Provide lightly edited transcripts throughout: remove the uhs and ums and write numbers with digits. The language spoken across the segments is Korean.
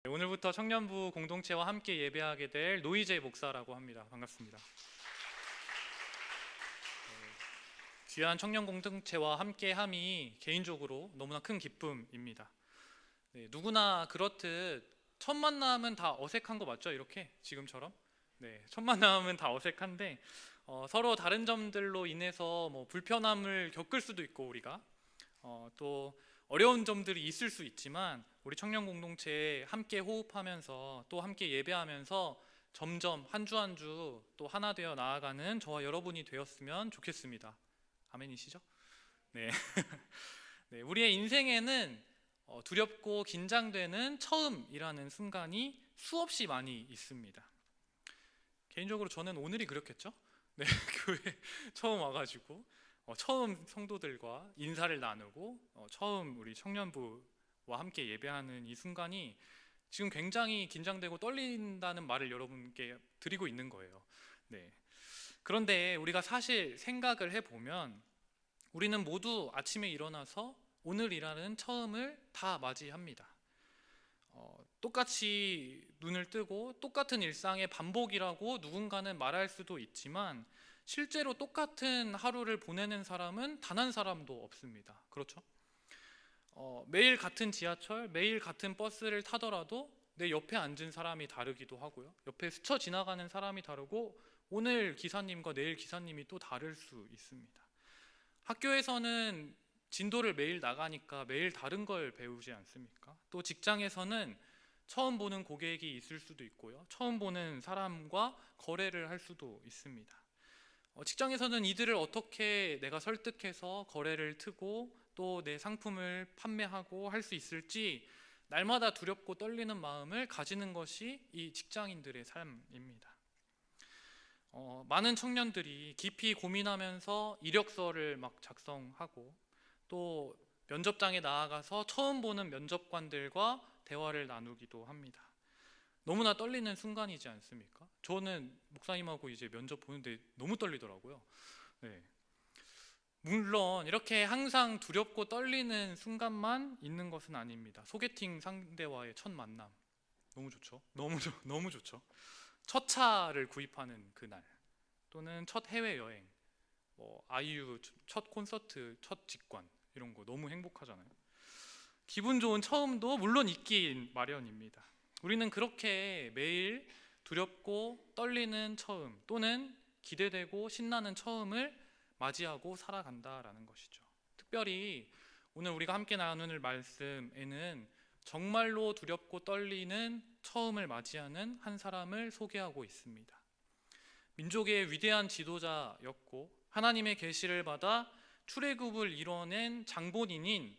오늘부터 청년부 공동체와 함께 예배하게 될 노희재 목사라고 합니다. 반갑습니다. 귀한 청년 공동체와 함께함이 개인적으로 너무나 큰 기쁨입니다. 누구나 그렇듯 첫 만남은 다 어색한 거 맞죠? 이렇게 지금처럼 첫 만남은 다 어색한데 서로 다른 점들로 인해서 불편함을 겪을 수도 있고 우리가 또 어려운 점들이 있을 수 있지만 우리 청년 공동체에 함께 호흡하면서 또 함께 예배하면서 점점 한 주 한 주 또 하나 되어 나아가는 저와 여러분이 되었으면 좋겠습니다. 아멘이시죠? 네. 네, 우리의 인생에는 두렵고 긴장되는 처음이라는 순간이 수없이 많이 있습니다. 개인적으로 저는 오늘이 그렇겠죠? 네, 교회 처음 와가지고 처음 성도들과 인사를 나누고 처음 우리 청년부와 함께 예배하는 이 순간이 지금 굉장히 긴장되고 떨린다는 말을 여러분께 드리고 있는 거예요. 네. 그런데 우리가 사실 생각을 해보면 우리는 모두 아침에 일어나서 오늘이라는 처음을 다 맞이합니다. 똑같이 눈을 뜨고 똑같은 일상의 반복이라고 누군가는 말할 수도 있지만 실제로 똑같은 하루를 보내는 사람은 단 한 사람도 없습니다. 그렇죠? 매일 같은 지하철, 매일 같은 버스를 타더라도 내 옆에 앉은 사람이 다르기도 하고요. 옆에 스쳐 지나가는 사람이 다르고 오늘 기사님과 내일 기사님이 또 다를 수 있습니다. 학교에서는 진도를 매일 나가니까 매일 다른 걸 배우지 않습니까? 또 직장에서는 처음 보는 고객이 있을 수도 있고요. 처음 보는 사람과 거래를 할 수도 있습니다. 직장에서는 이들을 어떻게 내가 설득해서 거래를 트고 또 내 상품을 판매하고 할 수 있을지 날마다 두렵고 떨리는 마음을 가지는 것이 이 직장인들의 삶입니다. 많은 청년들이 깊이 고민하면서 이력서를 막 작성하고 또 면접장에 나아가서 처음 보는 면접관들과 대화를 나누기도 합니다. 너무나 떨리는 순간이지 않습니까? 저는 목사님하고 이제 면접 보는데 너무 떨리더라고요. 네. 물론 이렇게 항상 두렵고 떨리는 순간만 있는 것은 아닙니다. 소개팅 상대와의 첫 만남 너무 좋죠. 너무 좋죠. 첫 차를 구입하는 그날 또는 첫 해외여행, 아이유 첫 콘서트, 첫 직관 이런 거 너무 행복하잖아요. 기분 좋은 처음도 물론 있긴 마련입니다. 우리는 그렇게 매일 두렵고 떨리는 처음 또는 기대되고 신나는 처음을 맞이하고 살아간다라는 것이죠. 특별히 오늘 우리가 함께 나눌 말씀에는 정말로 두렵고 떨리는 처음을 맞이하는 한 사람을 소개하고 있습니다. 민족의 위대한 지도자였고 하나님의 계시를 받아 출애굽을 이뤄낸 장본인인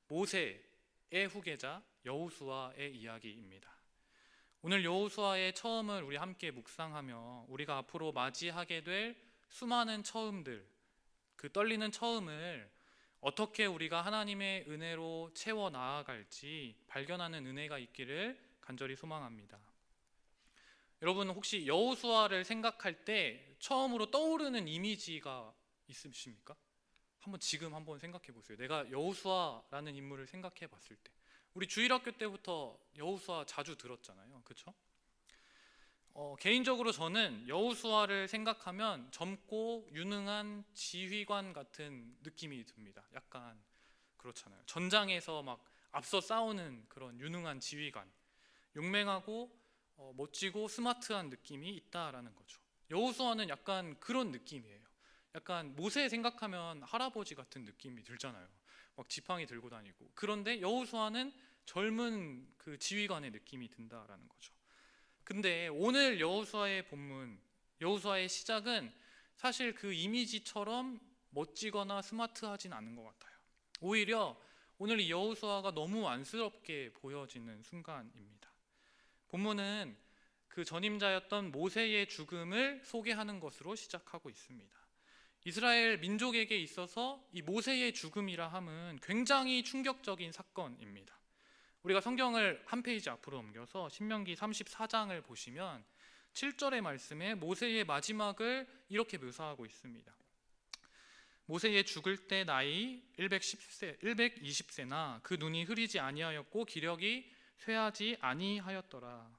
모세의 후계자 여호수아의 이야기입니다. 오늘 여호수아의 처음을 우리 함께 묵상하며 우리가 앞으로 맞이하게 될 수많은 처음들, 그 떨리는 처음을 어떻게 우리가 하나님의 은혜로 채워 나아갈지 발견하는 은혜가 있기를 간절히 소망합니다. 여러분 혹시 여호수아를 생각할 때 처음으로 떠오르는 이미지가 있으십니까? 지금 한번 생각해 보세요. 내가 여호수아라는 인물을 생각해 봤을 때 우리 주일학교 때부터 여호수아 자주 들었잖아요. 그렇죠? 개인적으로 저는 여호수아를 생각하면 젊고 유능한 지휘관 같은 느낌이 듭니다. 약간 그렇잖아요. 전장에서 막 앞서 싸우는 그런 유능한 지휘관, 용맹하고 멋지고 스마트한 느낌이 있다라는 거죠. 여호수아는 약간 그런 느낌이에요. 약간 모세 생각하면 할아버지 같은 느낌이 들잖아요. 막 지팡이 들고 다니고. 그런데 여호수아는 젊은 그 지휘관의 느낌이 든다라는 거죠. 근데 오늘 여호수아의 본문, 여호수아의 시작은 사실 그 이미지처럼 멋지거나 스마트하진 않은 것 같아요. 오히려 오늘 이 여호수아가 너무 안쓰럽게 보여지는 순간입니다. 본문은 그 전임자였던 모세의 죽음을 소개하는 것으로 시작하고 있습니다. 이스라엘 민족에게 있어서 이 모세의 죽음이라 함은 굉장히 충격적인 사건입니다. 우리가 성경을 한 페이지 앞으로 넘겨서 신명기 34장을 보시면 7절의 말씀에 모세의 마지막을 이렇게 묘사하고 있습니다. 모세의 죽을 때 나이 120세나 그 눈이 흐리지 아니하였고 기력이 쇠하지 아니하였더라.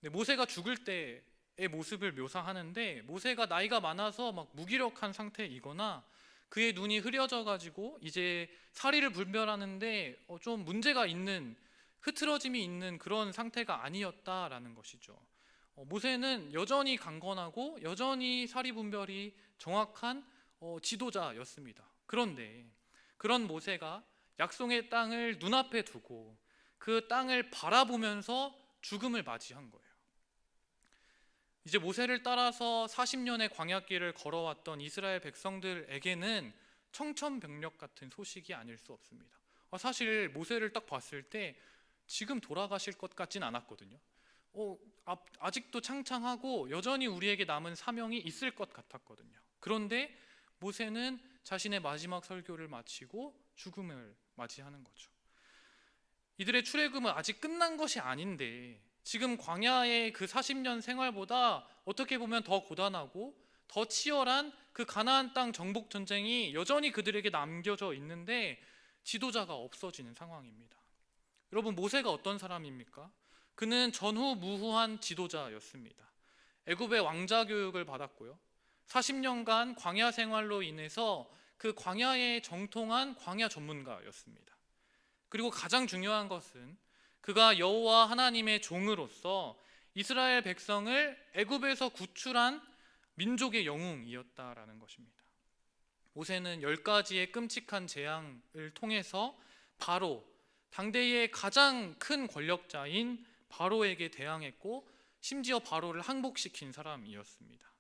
네, 모세가 죽을 때의 모습을 묘사하는데, 모세가 나이가 많아서 막 무기력한 상태이거나 그의 눈이 흐려져 가지고 이제 사리를 분별하는데 좀 문제가 있는, 흐트러짐이 있는 그런 상태가 아니었다라는 것이죠. 모세는 여전히 강건하고 여전히 사리 분별이 정확한 지도자였습니다. 그런데 그런 모세가 약속의 땅을 눈앞에 두고 그 땅을 바라보면서 죽음을 맞이한 거예요. 이제 모세를 따라서 40년의 광야길을 걸어왔던 이스라엘 백성들에게는 청천벽력 같은 소식이 아닐 수 없습니다. 사실 모세를 딱 봤을 때 지금 돌아가실 것 같진 않았거든요. 아직도 창창하고 여전히 우리에게 남은 사명이 있을 것 같았거든요. 그런데 모세는 자신의 마지막 설교를 마치고 죽음을 맞이하는 거죠. 이들의 출애굽은 아직 끝난 것이 아닌데 지금 광야의 그 40년 생활보다 어떻게 보면 더 고단하고 더 치열한 그 가나안 땅 정복 전쟁이 여전히 그들에게 남겨져 있는데 지도자가 없어지는 상황입니다. 여러분, 모세가 어떤 사람입니까? 그는 전후무후한 지도자였습니다. 애굽의 왕자 교육을 받았고요. 40년간 광야 생활로 인해서 그 광야에 정통한 광야 전문가였습니다. 그리고 가장 중요한 것은 그가 여호와 하나님의 종으로서 이스라엘 백성을 애굽에서 구출한 민족의 영웅이었다라는 것입니다. 모세는 10가지의 끔찍한 재앙을 통해서 바로, 당대의 가장 큰 권력자인 바로에게 대항했고 심지어 바로를 항복시킨 사람이었습니다.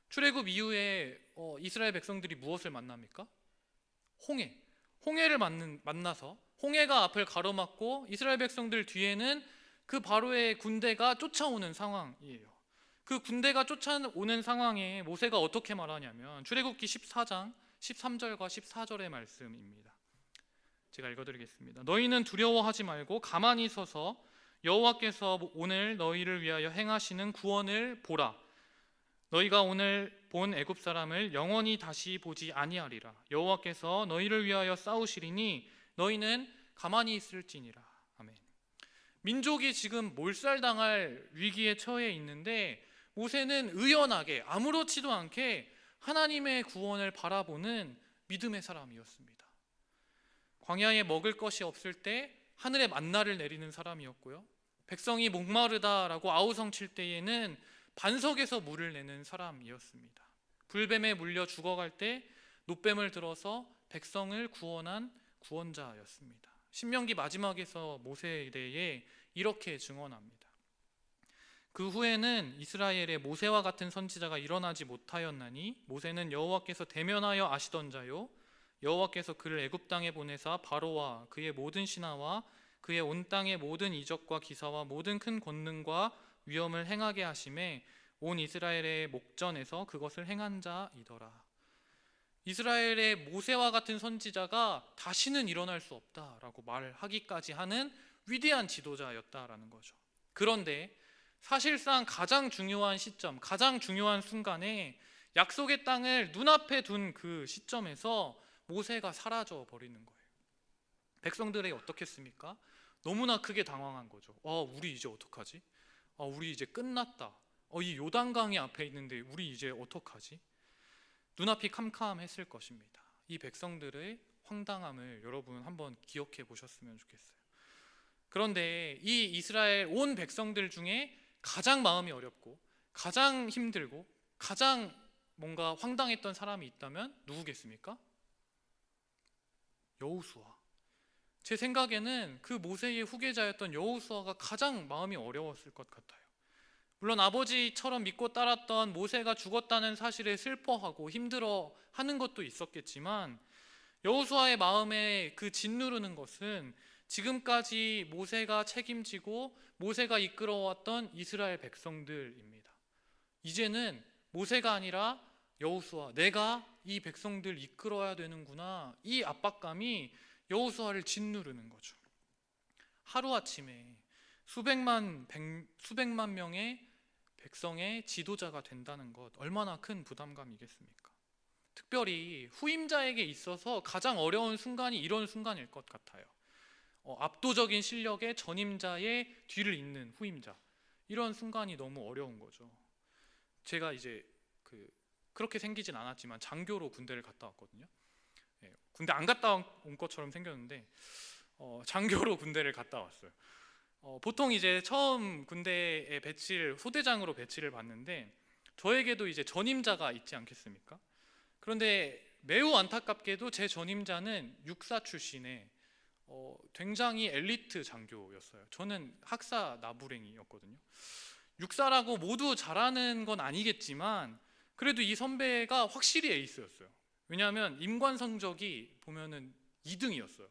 출애굽 이후에 이스라엘 백성들이 무엇을 만납니까? 홍해를 만나서 홍해가 앞을 가로막고 이스라엘 백성들 뒤에는 그 바로의 군대가 쫓아오는 상황이에요. 그 군대가 쫓아오는 상황에 모세가 어떻게 말하냐면 출애굽기 14장 13절과 14절의 말씀입니다. 제가 읽어드리겠습니다. 너희는 두려워하지 말고 가만히 서서 여호와께서 오늘 너희를 위하여 행하시는 구원을 보라. 너희가 오늘 본 애굽 사람을 영원히 다시 보지 아니하리라. 여호와께서 너희를 위하여 싸우시리니 너희는 가만히 있을지니라. 아멘. 민족이 지금 몰살당할 위기에 처해 있는데 모세는 의연하게 아무렇지도 않게 하나님의 구원을 바라보는 믿음의 사람이었습니다. 광야에 먹을 것이 없을 때 하늘에 만나를 내리는 사람이었고요. 백성이 목마르다라고 아우성칠 때에는 반석에서 물을 내는 사람이었습니다. 불뱀에 물려 죽어갈 때 놋뱀을 들어서 백성을 구원한 구원자였습니다. 신명기 마지막에서 모세에 대해 이렇게 증언합니다. 그 후에는 이스라엘에 모세와 같은 선지자가 일어나지 못하였나니 모세는 여호와께서 대면하여 아시던 자요 여호와께서 그를 애굽 땅에 보내사 바로와 그의 모든 신하와 그의 온 땅의 모든 이적과 기사와 모든 큰 권능과 위엄을 행하게 하심에 온 이스라엘의 목전에서 그것을 행한 자이더라. 이스라엘의 모세와 같은 선지자가 다시는 일어날 수 없다라고 말하기까지 하는 위대한 지도자였다라는 거죠. 그런데 사실상 가장 중요한 시점, 가장 중요한 순간에 약속의 땅을 눈앞에 둔 그 시점에서 모세가 사라져 버리는 거예요. 백성들이 어떻겠습니까? 너무나 크게 당황한 거죠. 우리 이제 어떡하지? 우리 이제 끝났다. 이 요단강이 앞에 있는데 우리 이제 어떡하지? 눈앞이 캄캄했을 것입니다. 이 백성들의 황당함을 여러분 한번 기억해 보셨으면 좋겠어요. 그런데 이 이스라엘 온 백성들 중에 가장 마음이 어렵고 가장 힘들고 가장 뭔가 황당했던 사람이 있다면 누구겠습니까? 여호수아. 제 생각에는 그 모세의 후계자였던 여호수아가 가장 마음이 어려웠을 것 같아요. 물론 아버지처럼 믿고 따랐던 모세가 죽었다는 사실에 슬퍼하고 힘들어하는 것도 있었겠지만 여호수아의 마음에 그 짓누르는 것은 지금까지 모세가 책임지고 모세가 이끌어왔던 이스라엘 백성들입니다. 이제는 모세가 아니라 여호수아, 내가 이 백성들 이끌어야 되는구나. 이 압박감이 여호수아를 짓누르는 거죠. 하루아침에 수백만 명의 백성의 지도자가 된다는 것, 얼마나 큰 부담감이겠습니까? 특별히 후임자에게 있어서 가장 어려운 순간이 이런 순간일 것 같아요. 압도적인 실력의 전임자의 뒤를 잇는 후임자, 이런 순간이 너무 어려운 거죠. 제가 이제 그렇게 생기진 않았지만 장교로 군대를 갔다 왔거든요. 예, 군대 안 갔다 온 것처럼 생겼는데 장교로 군대를 갔다 왔어요. 보통 이제 처음 군대에 소대장으로 배치를 받는데 저에게도 이제 전임자가 있지 않겠습니까? 그런데 매우 안타깝게도 제 전임자는 육사 출신의 굉장히 엘리트 장교였어요. 저는 학사 나부랭이였거든요. 육사라고 모두 잘하는 건 아니겠지만 그래도 이 선배가 확실히 에이스였어요. 왜냐하면 임관 성적이 보면은 2등이었어요.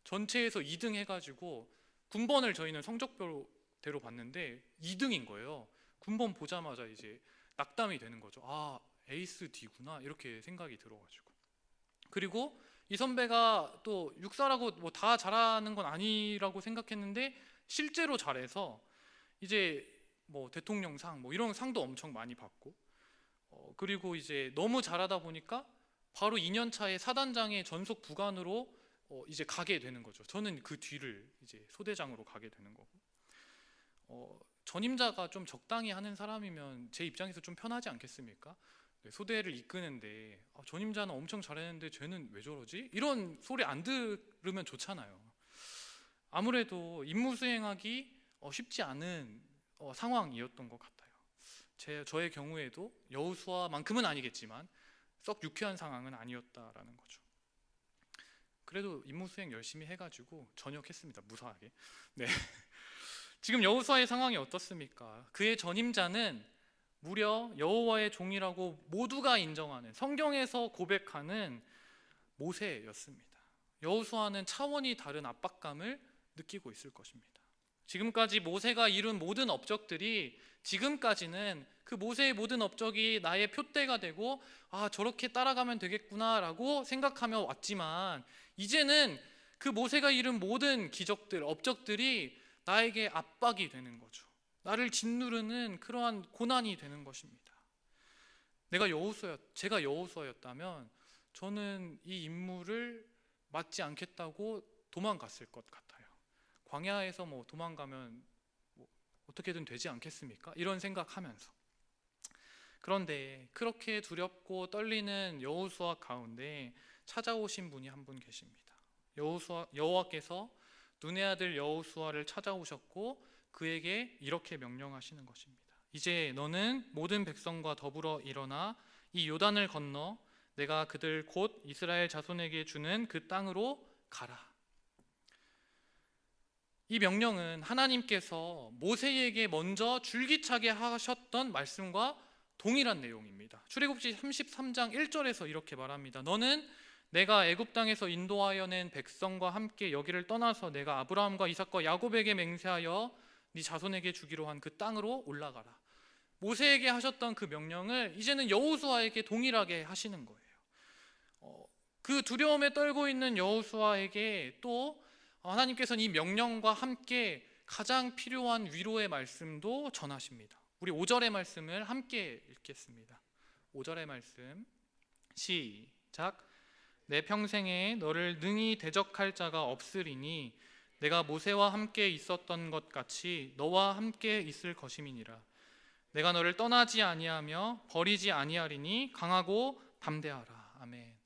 전체에서 2등 해가지고 군번을 저희는 성적표대로 봤는데 2등인 거예요. 군번 보자마자 이제 낙담이 되는 거죠. 아, 에이스 D구나, 이렇게 생각이 들어가지고. 그리고 이 선배가 또 육사라고 뭐 다 잘하는 건 아니라고 생각했는데 실제로 잘해서 이제 뭐 대통령상 뭐 이런 상도 엄청 많이 받고, 그리고 이제 너무 잘하다 보니까 바로 2년 차에 사단장의 전속 부관으로 이제 가게 되는 거죠. 저는 그 뒤를 이제 소대장으로 가게 되는 거고, 전임자가 좀 적당히 하는 사람이면 제 입장에서 좀 편하지 않겠습니까? 네, 소대를 이끄는데 전임자는 엄청 잘했는데 쟤는 왜 저러지? 이런 소리 안 들으면 좋잖아요. 아무래도 임무 수행하기 쉽지 않은 상황이었던 것 같아요. 저의 경우에도 여호수아만큼은 아니겠지만 썩 유쾌한 상황은 아니었다라는 거죠. 그래도 임무 수행 열심히 해가지고 전역했습니다. 무사하게. 네. 지금 여호수아의 상황이 어떻습니까? 그의 전임자는 무려 여호와의 종이라고 모두가 인정하는, 성경에서 고백하는 모세였습니다. 여호수아는 차원이 다른 압박감을 느끼고 있을 것입니다. 지금까지 모세가 이룬 모든 업적들이 지금까지는 그 모세의 모든 업적이 나의 표대가 되고 저렇게 따라가면 되겠구나라고 생각하며 왔지만 이제는 그 모세가 이룬 모든 기적들, 업적들이 나에게 압박이 되는 거죠. 나를 짓누르는 그러한 고난이 되는 것입니다. 제가 여호수아였다면 저는 이 임무를 맡지 않겠다고 도망갔을 것 같아요. 광야에서 뭐 도망가면 뭐 어떻게든 되지 않겠습니까? 이런 생각하면서. 그런데 그렇게 두렵고 떨리는 여호수아 가운데 찾아오신 분이 한 분 계십니다. 여호와께서 눈의 아들 여호수아를 찾아오셨고 그에게 이렇게 명령하시는 것입니다. 이제 너는 모든 백성과 더불어 일어나 이 요단을 건너 내가 그들 곧 이스라엘 자손에게 주는 그 땅으로 가라. 이 명령은 하나님께서 모세에게 먼저 줄기차게 하셨던 말씀과 동일한 내용입니다. 출애굽기 33장 1절에서 이렇게 말합니다. 너는 내가 애굽 땅에서 인도하여 낸 백성과 함께 여기를 떠나서 내가 아브라함과 이삭과 야곱에게 맹세하여 네 자손에게 주기로 한 그 땅으로 올라가라. 모세에게 하셨던 그 명령을 이제는 여호수아에게 동일하게 하시는 거예요. 그 두려움에 떨고 있는 여호수아에게 또 하나님께서는 이 명령과 함께 가장 필요한 위로의 말씀도 전하십니다. 우리 5절의 말씀을 함께 읽겠습니다. 5절의 말씀 시작. 내 평생에 너를 능히 대적할 자가 없으리니 내가 모세와 함께 있었던 것 같이 너와 함께 있을 것임이니라. 내가 너를 떠나지 아니하며 버리지 아니하리니 강하고 담대하라. 아멘.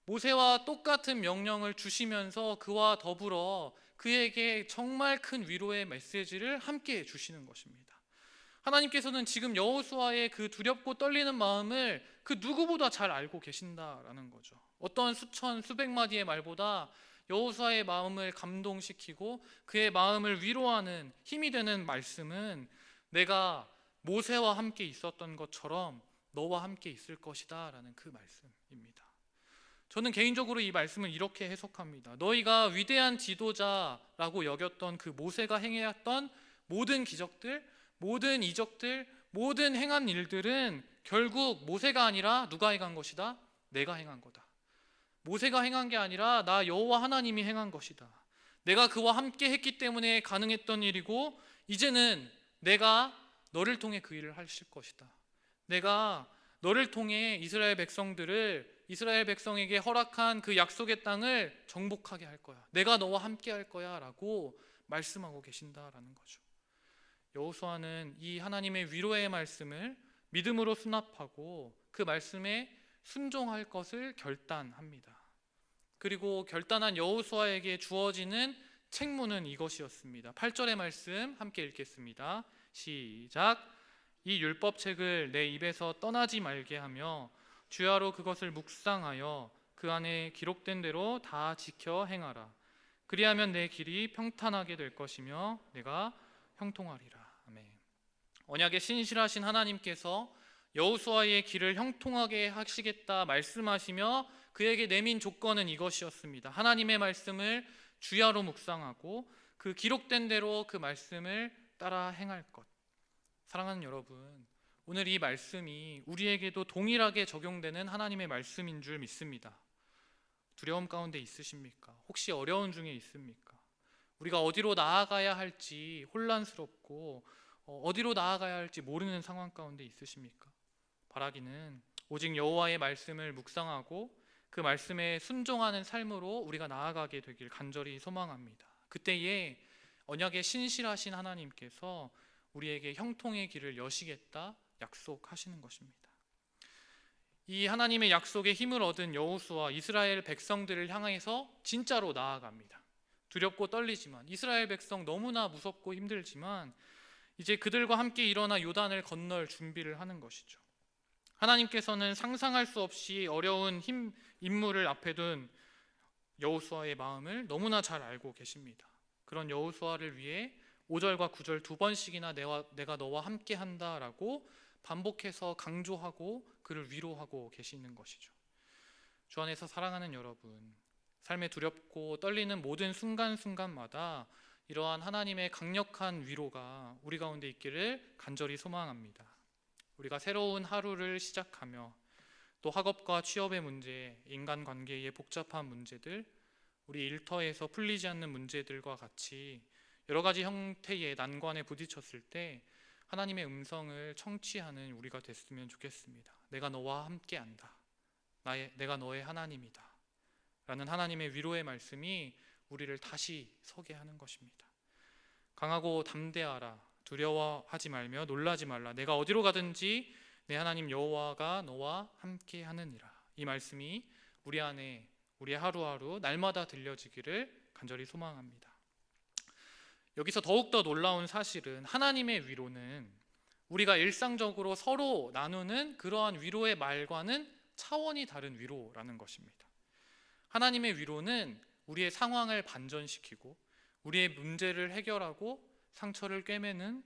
모세와 똑같은 명령을 주시면서 그와 더불어 그에게 정말 큰 위로의 메시지를 함께 주시는 것입니다. 하나님께서는 지금 여호수아의 그 두렵고 떨리는 마음을 그 누구보다 잘 알고 계신다라는 거죠. 어떤 수천 수백 마디의 말보다 여호수아의 마음을 감동시키고 그의 마음을 위로하는 힘이 되는 말씀은 내가 모세와 함께 있었던 것처럼 너와 함께 있을 것이다 라는 그 말씀입니다. 저는 개인적으로 이 말씀을 이렇게 해석합니다. 너희가 위대한 지도자라고 여겼던 그 모세가 행했던 모든 기적들, 모든 이적들, 모든 행한 일들은 결국 모세가 아니라 누가 행한 것이다? 내가 행한 거다. 모세가 행한 게 아니라 나 여호와 하나님이 행한 것이다. 내가 그와 함께 했기 때문에 가능했던 일이고 이제는 내가 너를 통해 그 일을 하실 것이다. 내가 너를 통해 이스라엘 백성들을 이스라엘 백성에게 허락한 그 약속의 땅을 정복하게 할 거야. 내가 너와 함께 할 거야 라고 말씀하고 계신다라는 거죠. 여호수아는 이 하나님의 위로의 말씀을 믿음으로 수납하고 그 말씀에 순종할 것을 결단합니다. 그리고 결단한 여호수아에게 주어지는 책무는 이것이었습니다. 8절의 말씀 함께 읽겠습니다. 시작. 이 율법책을 내 입에서 떠나지 말게 하며 주야로 그것을 묵상하여 그 안에 기록된 대로 다 지켜 행하라. 그리하면 내 길이 평탄하게 될 것이며 내가 형통하리라. 아멘. 언약에 신실하신 하나님께서 여호수아의 길을 형통하게 하시겠다 말씀하시며 그에게 내민 조건은 이것이었습니다. 하나님의 말씀을 주야로 묵상하고 그 기록된 대로 그 말씀을 따라 행할 것. 사랑하는 여러분, 오늘 이 말씀이 우리에게도 동일하게 적용되는 하나님의 말씀인 줄 믿습니다. 두려움 가운데 있으십니까? 혹시 어려운 중에 있습니까? 우리가 어디로 나아가야 할지 혼란스럽고 어디로 나아가야 할지 모르는 상황 가운데 있으십니까? 바라기는 오직 여호와의 말씀을 묵상하고 그 말씀에 순종하는 삶으로 우리가 나아가게 되길 간절히 소망합니다. 그때에 언약에 신실하신 하나님께서 우리에게 형통의 길을 여시겠다 약속하시는 것입니다. 이 하나님의 약속에 힘을 얻은 여호수아 이스라엘 백성들을 향해서 진짜로 나아갑니다. 두렵고 떨리지만 이스라엘 백성 너무나 무섭고 힘들지만 이제 그들과 함께 일어나 요단을 건널 준비를 하는 것이죠. 하나님께서는 상상할 수 없이 어려운 임무를 앞에 둔 여호수아의 마음을 너무나 잘 알고 계십니다. 그런 여호수아를 위해 5절과 9절 두 번씩이나 내가 너와 함께 한다라고 반복해서 강조하고 그를 위로하고 계시는 것이죠. 주 안에서 사랑하는 여러분, 삶에 두렵고 떨리는 모든 순간순간마다 이러한 하나님의 강력한 위로가 우리 가운데 있기를 간절히 소망합니다. 우리가 새로운 하루를 시작하며 또 학업과 취업의 문제, 인간관계의 복잡한 문제들, 우리 일터에서 풀리지 않는 문제들과 같이 여러 가지 형태의 난관에 부딪혔을 때 하나님의 음성을 청취하는 우리가 됐으면 좋겠습니다. 내가 너와 함께 한다. 내가 너의 하나님이다. 라는 하나님의 위로의 말씀이 우리를 다시 서게 하는 것입니다. 강하고 담대하라. 두려워하지 말며 놀라지 말라. 내가 어디로 가든지 내 하나님 여호와가 너와 함께 하느니라. 이 말씀이 우리 안에 우리의 하루하루 날마다 들려지기를 간절히 소망합니다. 여기서 더욱더 놀라운 사실은 하나님의 위로는 우리가 일상적으로 서로 나누는 그러한 위로의 말과는 차원이 다른 위로라는 것입니다. 하나님의 위로는 우리의 상황을 반전시키고 우리의 문제를 해결하고 상처를 꿰매는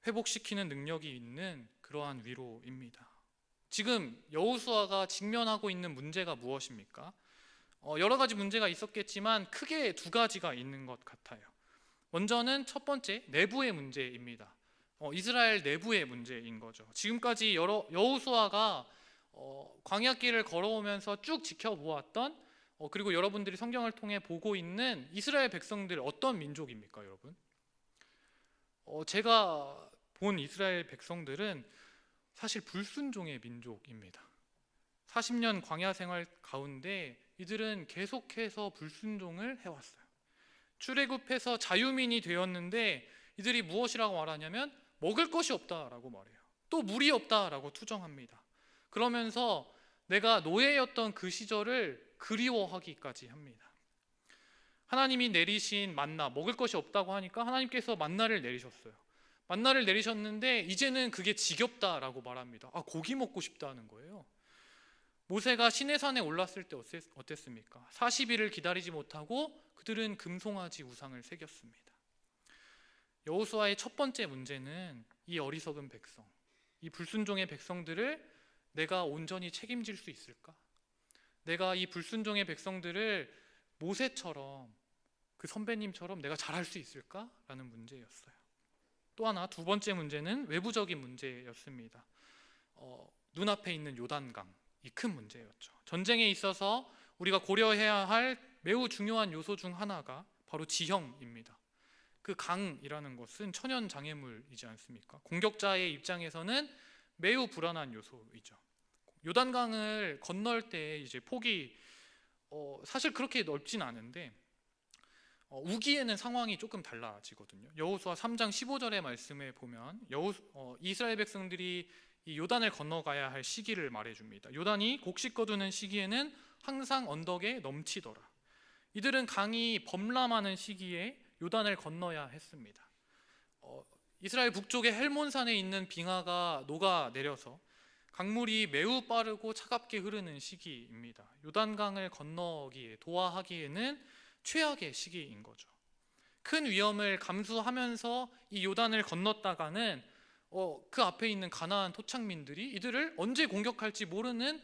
회복시키는 능력이 있는 그러한 위로입니다. 지금 여호수아가 직면하고 있는 문제가 무엇입니까? 여러 가지 문제가 있었겠지만 크게 두 가지가 있는 것 같아요. 먼저는 첫 번째 내부의 문제입니다. 이스라엘 내부의 문제인 거죠. 지금까지 여호수아가 광야길을 걸어오면서 쭉 지켜보았던 그리고 여러분들이 성경을 통해 보고 있는 이스라엘 백성들 어떤 민족입니까, 여러분? 제가 본 이스라엘 백성들은 사실 불순종의 민족입니다. 40년 광야 생활 가운데 이들은 계속해서 불순종을 해왔어요. 출애굽해서 자유민이 되었는데 이들이 무엇이라고 말하냐면 먹을 것이 없다라고 말해요. 또 물이 없다라고 투정합니다. 그러면서 내가 노예였던 그 시절을 그리워하기까지 합니다. 하나님이 내리신 만나, 먹을 것이 없다고 하니까 하나님께서 만나를 내리셨어요. 만나를 내리셨는데 이제는 그게 지겹다라고 말합니다. 고기 먹고 싶다는 거예요. 모세가 시내산에 올랐을 때 어땠습니까? 40일을 기다리지 못하고 그들은 금송아지 우상을 새겼습니다. 여호수아의 첫 번째 문제는 이 어리석은 백성, 이 불순종의 백성들을 내가 온전히 책임질 수 있을까? 내가 이 불순종의 백성들을 모세처럼 그 선배님처럼 내가 잘할 수 있을까? 라는 문제였어요. 또 하나 두 번째 문제는 외부적인 문제였습니다. 눈앞에 있는 요단강, 이 큰 문제였죠. 전쟁에 있어서 우리가 고려해야 할 매우 중요한 요소 중 하나가 바로 지형입니다. 그 강이라는 것은 천연 장애물이지 않습니까? 공격자의 입장에서는 매우 불안한 요소이죠. 요단강을 건널 때 이제 폭이 사실 그렇게 넓진 않은데 우기에는 상황이 조금 달라지거든요. 여호수아 3장 15절의 말씀에 보면 이스라엘 백성들이 이 요단을 건너가야 할 시기를 말해줍니다. 요단이 곡식 거두는 시기에는 항상 언덕에 넘치더라. 이들은 강이 범람하는 시기에 요단을 건너야 했습니다. 이스라엘 북쪽의 헬몬산에 있는 빙하가 녹아내려서 강물이 매우 빠르고 차갑게 흐르는 시기입니다. 요단강을 건너기에 도하하기에는 최악의 시기인 거죠. 큰 위험을 감수하면서 이 요단을 건넜다가는 그 앞에 있는 가나안 토착민들이 이들을 언제 공격할지 모르는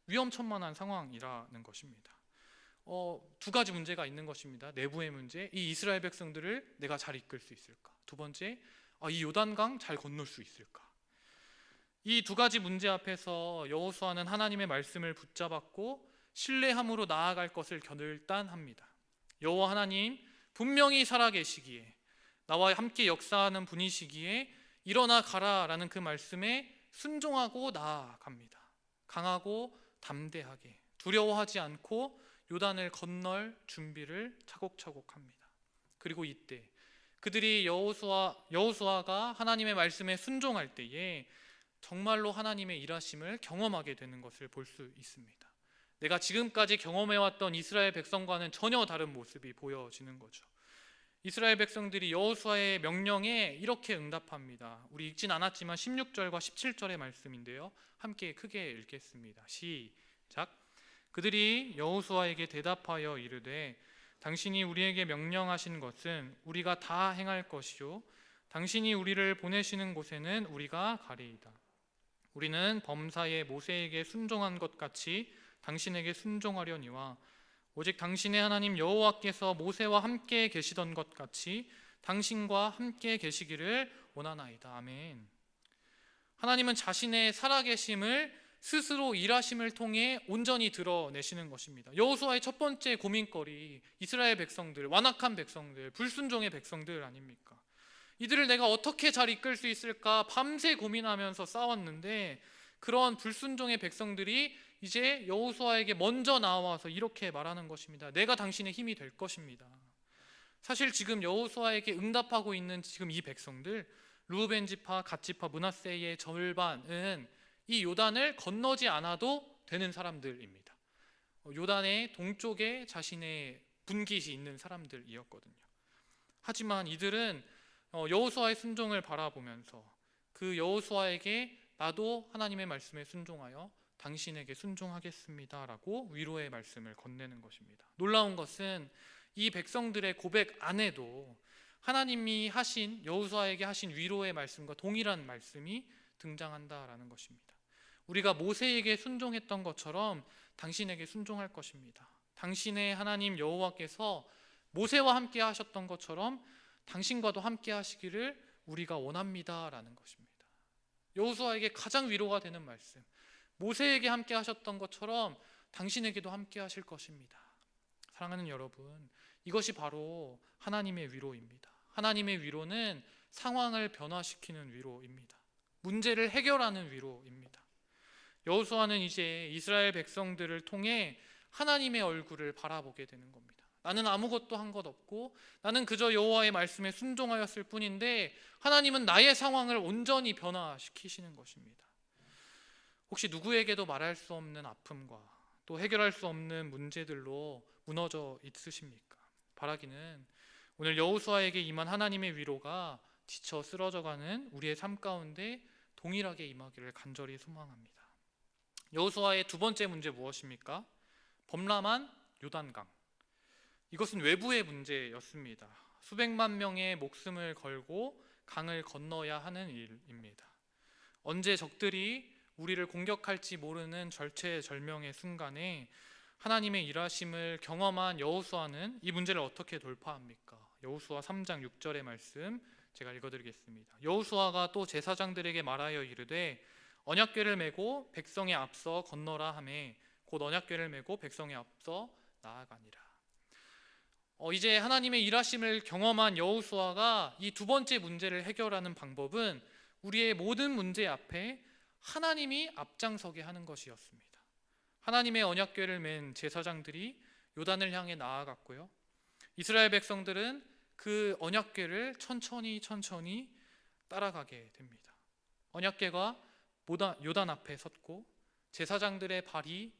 위험천만한 상황이라는 것입니다. 두 가지 문제가 있는 것입니다. 내부의 문제, 이 이스라엘 백성들을 내가 잘 이끌 수 있을까? 두 번째, 이 요단강 잘 건널 수 있을까? 이 두 가지 문제 앞에서 여호수아는 하나님의 말씀을 붙잡았고 신뢰함으로 나아갈 것을 결단합니다. 여호와 하나님 분명히 살아계시기에 나와 함께 역사하는 분이시기에 일어나 가라라는 그 말씀에 순종하고 나아갑니다. 강하고 담대하게 두려워하지 않고 요단을 건널 준비를 차곡차곡 합니다. 그리고 이때 그들이 여호수아가 하나님의 말씀에 순종할 때에 정말로 하나님의 일하심을 경험하게 되는 것을 볼 수 있습니다. 내가 지금까지 경험해왔던 이스라엘 백성과는 전혀 다른 모습이 보여지는 거죠. 이스라엘 백성들이 여호수아의 명령에 이렇게 응답합니다. 우리 읽진 않았지만 16절과 17절의 말씀인데요, 함께 크게 읽겠습니다. 시작. 그들이 여호수아에게 대답하여 이르되 당신이 우리에게 명령하신 것은 우리가 다 행할 것이요 당신이 우리를 보내시는 곳에는 우리가 가리이다. 우리는 범사에 모세에게 순종한 것 같이 당신에게 순종하려니와 오직 당신의 하나님 여호와께서 모세와 함께 계시던 것 같이 당신과 함께 계시기를 원하나이다. 아멘. 하나님은 자신의 살아계심을 스스로 일하심을 통해 온전히 드러내시는 것입니다. 여호수아의 첫 번째 고민거리, 이스라엘 백성들, 완악한 백성들, 불순종의 백성들 아닙니까? 이들을 내가 어떻게 잘 이끌 수 있을까 밤새 고민하면서 싸웠는데, 그런 불순종의 백성들이 이제 여호수아에게 먼저 나와서 이렇게 말하는 것입니다. 내가 당신의 힘이 될 것입니다. 사실 지금 여호수아에게 응답하고 있는 지금 이 백성들, 르우벤 지파, 갓 지파, 므낫세의 절반은 이 요단을 건너지 않아도 되는 사람들입니다. 요단의 동쪽에 자신의 분깃이 있는 사람들이었거든요. 하지만 이들은 여호수아의 순종을 바라보면서 그 여호수아에게 나도 하나님의 말씀에 순종하여 당신에게 순종하겠습니다 라고 위로의 말씀을 건네는 것입니다. 놀라운 것은 이 백성들의 고백 안에도 하나님이 하신, 여호수아에게 하신 위로의 말씀과 동일한 말씀이 등장한다라는 것입니다. 우리가 모세에게 순종했던 것처럼 당신에게 순종할 것입니다. 당신의 하나님 여호와께서 모세와 함께 하셨던 것처럼 당신과도 함께 하시기를 우리가 원합니다라는 것입니다. 여호수아에게 가장 위로가 되는 말씀, 모세에게 함께 하셨던 것처럼 당신에게도 함께 하실 것입니다. 사랑하는 여러분, 이것이 바로 하나님의 위로입니다. 하나님의 위로는 상황을 변화시키는 위로입니다. 문제를 해결하는 위로입니다. 여호수아는 이제 이스라엘 백성들을 통해 하나님의 얼굴을 바라보게 되는 겁니다. 나는 아무것도 한 것 없고 나는 그저 여호와의 말씀에 순종하였을 뿐인데 하나님은 나의 상황을 온전히 변화시키시는 것입니다. 혹시 누구에게도 말할 수 없는 아픔과 또 해결할 수 없는 문제들로 무너져 있으십니까? 바라기는 오늘 여호수아에게 임한 하나님의 위로가 지쳐 쓰러져가는 우리의 삶 가운데 동일하게 임하기를 간절히 소망합니다. 여호수아의 두 번째 문제 무엇입니까? 범람한 요단강. 이것은 외부의 문제였습니다. 수백만 명의 목숨을 걸고 강을 건너야 하는 일입니다. 언제 적들이 우리를 공격할지 모르는 절체절명의 순간에 하나님의 일하심을 경험한 여호수아는 이 문제를 어떻게 돌파합니까? 여호수아 3장 6절의 말씀 제가 읽어드리겠습니다. 여호수아가 또 제사장들에게 말하여 이르되 언약궤를 메고 백성에 앞서 건너라 하매 곧 언약궤를 메고 백성에 앞서 나아가니라. 이제 하나님의 일하심을 경험한 여호수아가 이 두 번째 문제를 해결하는 방법은 우리의 모든 문제 앞에 하나님이 앞장서게 하는 것이었습니다. 하나님의 언약궤를 맨 제사장들이 요단을 향해 나아갔고요. 이스라엘 백성들은 그 언약궤를 천천히 따라가게 됩니다. 언약궤가 요단 앞에 섰고 제사장들의 발이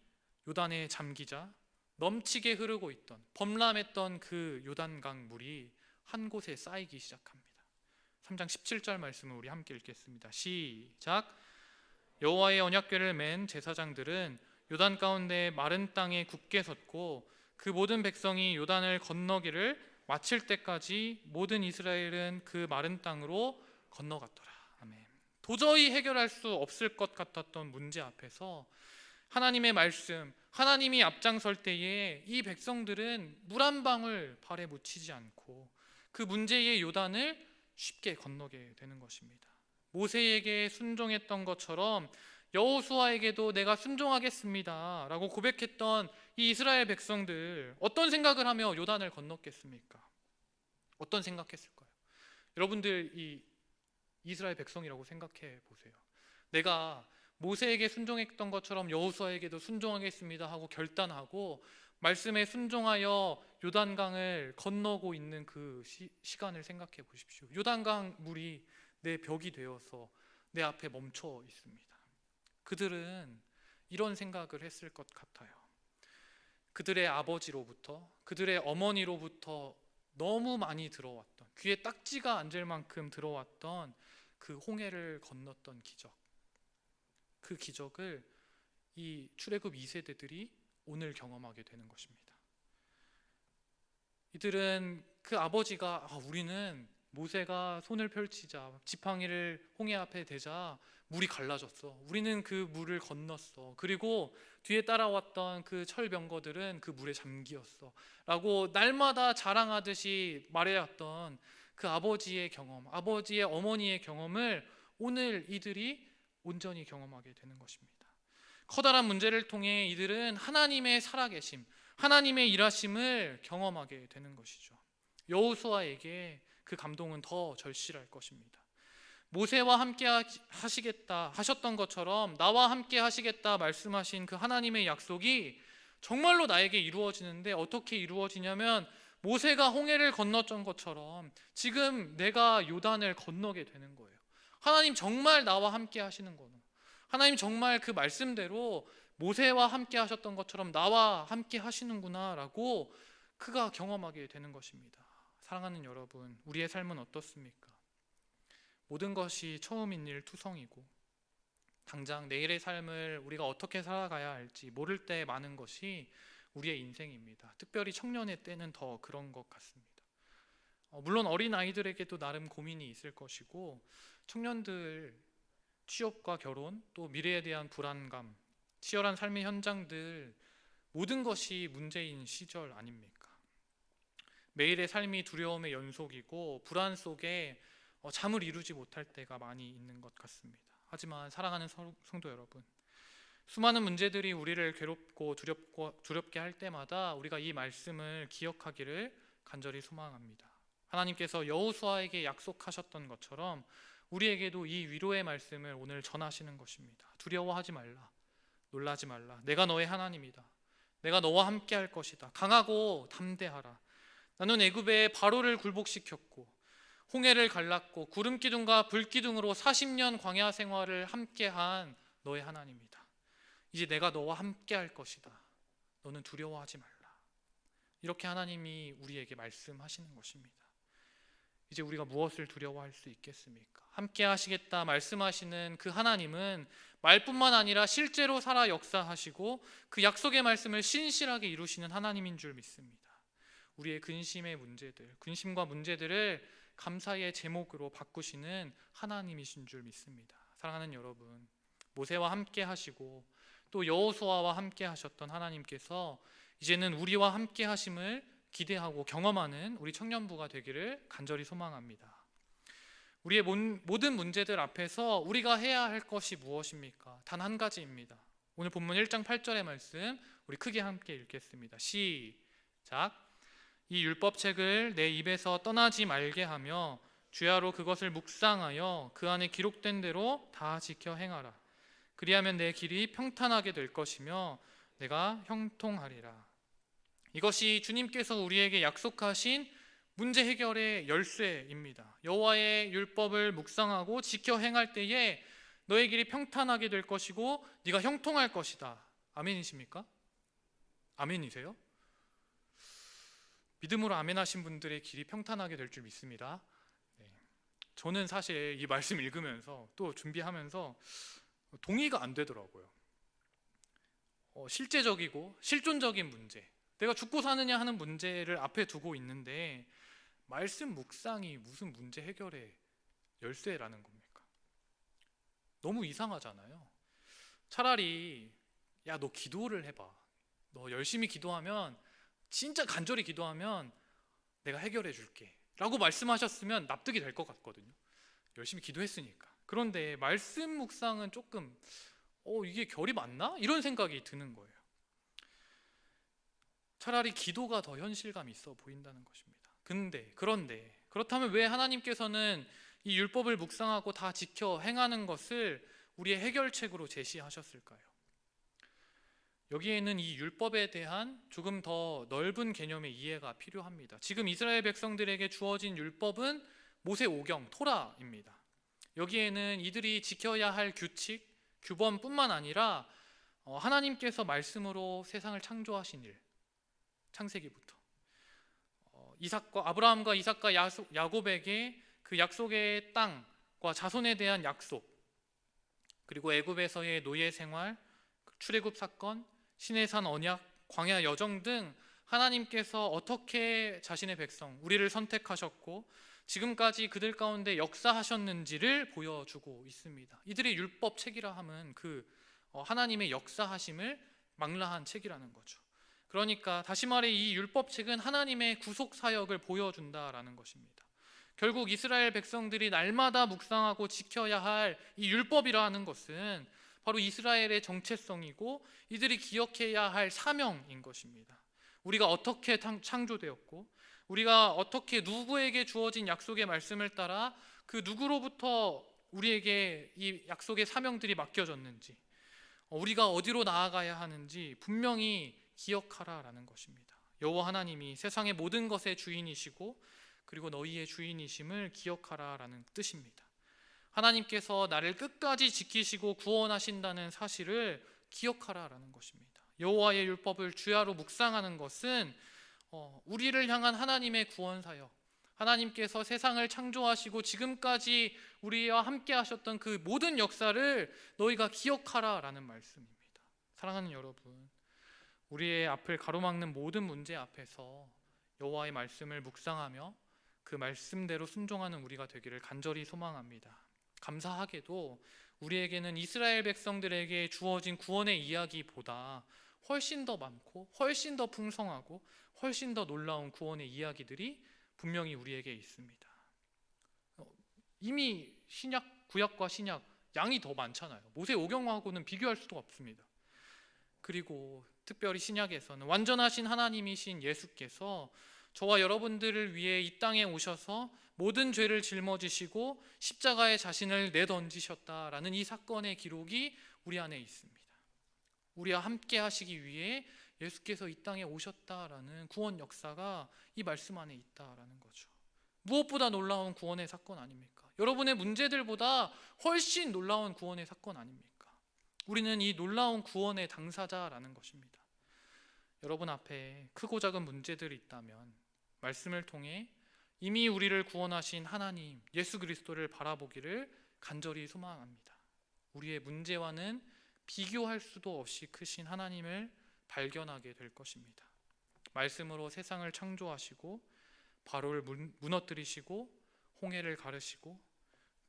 요단에 잠기자 넘치게 흐르고 있던 범람했던 그 요단강 물이 한 곳에 쌓이기 시작합니다. 3장 17절 말씀을 우리 함께 읽겠습니다. 시작. 여호와의 언약궤를 맨 제사장들은 요단 가운데 마른 땅에 굳게 섰고 그 모든 백성이 요단을 건너기를 마칠 때까지 모든 이스라엘은 그 마른 땅으로 건너갔더라. 아멘. 도저히 해결할 수 없을 것 같았던 문제 앞에서 하나님의 말씀, 하나님이 앞장설 때에 이 백성들은 물 한 방울 발에 묻히지 않고 그 문제의 요단을 쉽게 건너게 되는 것입니다. 모세에게 순종했던 것처럼 여호수아에게도 내가 순종하겠습니다 라고 고백했던 이 이스라엘 백성들, 어떤 생각을 하며 요단을 건넜겠습니까? 어떤 생각했을까요? 여러분들 이 이스라엘 백성이라고 생각해 보세요. 내가 모세에게 순종했던 것처럼 여호수아에게도 순종하겠습니다 하고 결단하고 말씀에 순종하여 요단강을 건너고 있는 그 시간을 생각해 보십시오. 요단강 물이 내 벽이 되어서 내 앞에 멈춰 있습니다. 그들은 이런 생각을 했을 것 같아요. 그들의 아버지로부터, 그들의 어머니로부터 너무 많이 들어왔던, 귀에 딱지가 앉을 만큼 들어왔던 그 홍해를 건넜던 기적, 그 기적을 이 출애굽 2세대들이 오늘 경험하게 되는 것입니다. 이들은 그 아버지가 우리는 모세가 손을 펼치자 지팡이를 홍해 앞에 대자 물이 갈라졌어. 우리는 그 물을 건넜어. 그리고 뒤에 따라왔던 그 철병거들은 그 물에 잠기었어 라고 날마다 자랑하듯이 말해왔던 그 아버지의 경험, 아버지의 어머니의 경험을 오늘 이들이 온전히 경험하게 되는 것입니다. 커다란 문제를 통해 이들은 하나님의 살아계심, 하나님의 일하심을 경험하게 되는 것이죠. 여호수아에게 그 감동은 더 절실할 것입니다. 모세와 함께 하시겠다 하셨던 것처럼 나와 함께 하시겠다 말씀하신 그 하나님의 약속이 정말로 나에게 이루어지는데 어떻게 이루어지냐면 모세가 홍해를 건넜던 것처럼 지금 내가 요단을 건너게 되는 거예요. 하나님 정말 나와 함께 하시는 거는, 하나님 정말 그 말씀대로 모세와 함께 하셨던 것처럼 나와 함께 하시는구나 라고 그가 경험하게 되는 것입니다. 사랑하는 여러분, 우리의 삶은 어떻습니까? 모든 것이 처음인 일 투성이고 당장 내일의 삶을 우리가 어떻게 살아가야 할지 모를 때 많은 것이 우리의 인생입니다. 특별히 청년의 때는 더 그런 것 같습니다. 물론 어린 아이들에게도 나름 고민이 있을 것이고 청년들 취업과 결혼, 또 미래에 대한 불안감, 치열한 삶의 현장들 모든 것이 문제인 시절 아닙니까? 매일의 삶이 두려움의 연속이고 불안 속에 잠을 이루지 못할 때가 많이 있는 것 같습니다. 하지만 사랑하는 성도 여러분, 수많은 문제들이 우리를 괴롭고 두렵게 할 때마다 우리가 이 말씀을 기억하기를 간절히 소망합니다. 하나님께서 여호수아에게 약속하셨던 것처럼 우리에게도 이 위로의 말씀을 오늘 전하시는 것입니다. 두려워하지 말라, 놀라지 말라. 내가 너의 하나님이다. 내가 너와 함께 할 것이다. 강하고 담대하라. 나는 애굽의 바로를 굴복시켰고 홍해를 갈랐고 구름 기둥과 불 기둥으로 40년 광야 생활을 함께한 너의 하나님이다. 이제 내가 너와 함께 할 것이다. 너는 두려워하지 말라. 이렇게 하나님이 우리에게 말씀하시는 것입니다. 이제 우리가 무엇을 두려워할 수 있겠습니까? 함께 하시겠다 말씀하시는 그 하나님은 말뿐만 아니라 실제로 살아 역사하시고 그 약속의 말씀을 신실하게 이루시는 하나님인 줄 믿습니다. 우리의 근심의 문제들, 근심과 문제들을 감사의 제목으로 바꾸시는 하나님이신 줄 믿습니다. 사랑하는 여러분, 모세와 함께 하시고 또 여호수아와 함께 하셨던 하나님께서 이제는 우리와 함께 하심을 기대하고 경험하는 우리 청년부가 되기를 간절히 소망합니다. 우리의 모든 문제들 앞에서 우리가 해야 할 것이 무엇입니까? 단 한 가지입니다. 오늘 본문 1장 8절의 말씀 우리 크게 함께 읽겠습니다. 시작. 이 율법책을 내 입에서 떠나지 말게 하며 주야로 그것을 묵상하여 그 안에 기록된 대로 다 지켜 행하라. 그리하면 내 길이 평탄하게 될 것이며 내가 형통하리라. 이것이 주님께서 우리에게 약속하신 문제 해결의 열쇠입니다. 여호와의 율법을 묵상하고 지켜 행할 때에 너의 길이 평탄하게 될 것이고 네가 형통할 것이다. 아멘이십니까? 아멘이세요? 믿음으로 아멘하신 분들의 길이 평탄하게 될 줄 믿습니다. 네. 저는 사실 이 말씀 읽으면서 또 준비하면서 동의가 안 되더라고요. 실제적이고 실존적인 문제, 내가 죽고 사느냐 하는 문제를 앞에 두고 있는데 말씀 묵상이 무슨 문제 해결의 열쇠라는 겁니까? 너무 이상하잖아요. 차라리 야, 너 기도를 해봐. 너 열심히 기도하면, 진짜 간절히 기도하면 내가 해결해 줄게 라고 말씀하셨으면 납득이 될 것 같거든요. 열심히 기도했으니까. 그런데 말씀 묵상은 조금 이게 결이 맞나? 이런 생각이 드는 거예요. 차라리 기도가 더 현실감이 있어 보인다는 것입니다. 그런데 그렇다면 왜 하나님께서는 이 율법을 묵상하고 다 지켜 행하는 것을 우리의 해결책으로 제시하셨을까요? 여기에는 이 율법에 대한 조금 더 넓은 개념의 이해가 필요합니다. 지금 이스라엘 백성들에게 주어진 율법은 모세오경, 토라입니다. 여기에는 이들이 지켜야 할 규칙, 규범뿐만 아니라 하나님께서 말씀으로 세상을 창조하신 일, 창세기부터 아브라함과 이삭과 야곱에게 그 약속의 땅과 자손에 대한 약속, 그리고 애굽에서의 노예 생활, 출애굽 사건, 시내산 언약, 광야 여정 등 하나님께서 어떻게 자신의 백성, 우리를 선택하셨고 지금까지 그들 가운데 역사하셨는지를 보여주고 있습니다. 이들의 율법 책이라 함은 그 하나님의 역사하심을 망라한 책이라는 거죠. 그러니까 다시 말해 이 율법 책은 하나님의 구속 사역을 보여준다라는 것입니다. 결국 이스라엘 백성들이 날마다 묵상하고 지켜야 할 이 율법이라는 것은 바로 이스라엘의 정체성이고 이들이 기억해야 할 사명인 것입니다. 우리가 어떻게 창조되었고 우리가 어떻게 누구에게 주어진 약속의 말씀을 따라 그 누구로부터 우리에게 이 약속의 사명들이 맡겨졌는지, 우리가 어디로 나아가야 하는지 분명히 기억하라라는 것입니다. 여호와 하나님이 세상의 모든 것의 주인이시고 그리고 너희의 주인이심을 기억하라라는 뜻입니다. 하나님께서 나를 끝까지 지키시고 구원하신다는 사실을 기억하라라는 것입니다. 여호와의 율법을 주야로 묵상하는 것은 우리를 향한 하나님의 구원 사역, 하나님께서 세상을 창조하시고 지금까지 우리와 함께 하셨던 그 모든 역사를 너희가 기억하라라는 말씀입니다. 사랑하는 여러분, 우리의 앞을 가로막는 모든 문제 앞에서 여호와의 말씀을 묵상하며 그 말씀대로 순종하는 우리가 되기를 간절히 소망합니다. 감사하게도 우리에게는 이스라엘 백성들에게 주어진 구원의 이야기보다 훨씬 더 많고 훨씬 더 풍성하고 훨씬 더 놀라운 구원의 이야기들이 분명히 우리에게 있습니다. 이미 구약과 신약 양이 더 많잖아요. 모세오경하고는 비교할 수도 없습니다. 그리고 특별히 신약에서는 완전하신 하나님이신 예수께서 저와 여러분들을 위해 이 땅에 오셔서 모든 죄를 짊어지시고 십자가에 자신을 내던지셨다라는 이 사건의 기록이 우리 안에 있습니다. 우리와 함께 하시기 위해 예수께서 이 땅에 오셨다라는 구원 역사가 이 말씀 안에 있다라는 거죠. 무엇보다 놀라운 구원의 사건 아닙니까? 여러분의 문제들보다 훨씬 놀라운 구원의 사건 아닙니까? 우리는 이 놀라운 구원의 당사자라는 것입니다. 여러분 앞에 크고 작은 문제들이 있다면 말씀을 통해 이미 우리를 구원하신 하나님 예수 그리스도를 바라보기를 간절히 소망합니다. 우리의 문제와는 비교할 수도 없이 크신 하나님을 발견하게 될 것입니다. 말씀으로 세상을 창조하시고 바로를 무너뜨리시고 홍해를 가르시고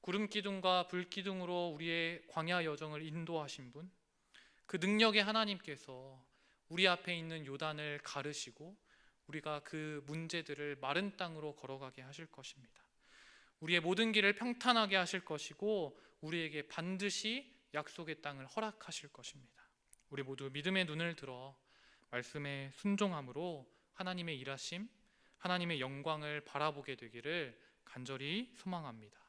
구름 기둥과 불 기둥으로 우리의 광야 여정을 인도하신 분, 그 능력의 하나님께서 우리 앞에 있는 요단을 가르시고 우리가 그 문제들을 마른 땅으로 걸어가게 하실 것입니다. 우리의 모든 길을 평탄하게 하실 것이고 우리에게 반드시 약속의 땅을 허락하실 것입니다. 우리 모두 믿음의 눈을 들어 말씀에 순종함으로 하나님의 일하심, 하나님의 영광을 바라보게 되기를 간절히 소망합니다.